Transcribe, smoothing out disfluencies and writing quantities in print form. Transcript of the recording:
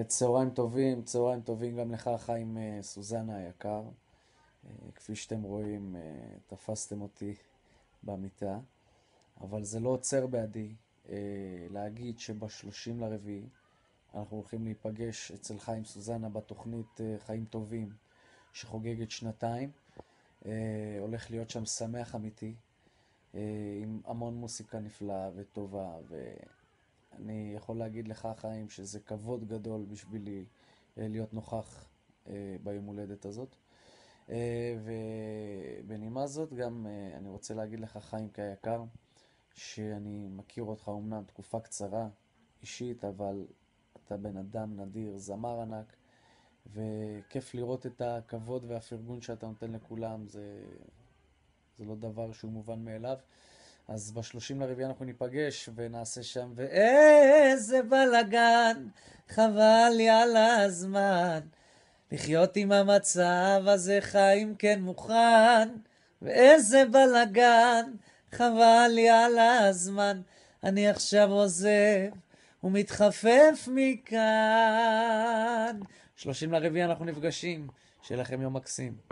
צהריים טובים גם לך, חיים סוזנה היקר. כפי שאתם רואים, תפסתם אותי במיטה, אבל זה לא עוצר בעדי להגיד שב-30 לרביעי אנחנו הולכים להיפגש אצל חיים סוזנה בתוכנית חיים טובים שחוגגת שנתיים. הולך להיות שם שמח אמיתי, עם המון מוסיקה נפלאה וטובה, ואני יכול להגיד לך, חיים, שזה כבוד גדול בשבילי להיות נוכח ביום הולדת הזאת. ובנימה זאת גם אני רוצה להגיד לך, חיים כיקר, שאני מכיר אותך אומנם תקופה קצרה אישית, אבל אתה בן אדם נדיר, זמר ענק, וכיף לראות את הכבוד והפרגון שאתה נותן לכולם. זה לא דבר שהוא מובן מאליו. אז ב-30 לרביעי אנחנו ניפגש ונעשה שם, ואיזה בלגן, חבל לי על הזמן לחיות עם המצב הזה, חיים כן מוכן. ואיזה בלגן, חבל לי על הזמן, אני עכשיו עוזב ומתחפף מכאן. 30 לרביעי אנחנו נפגשים, שיהיה לכם יום מקסים.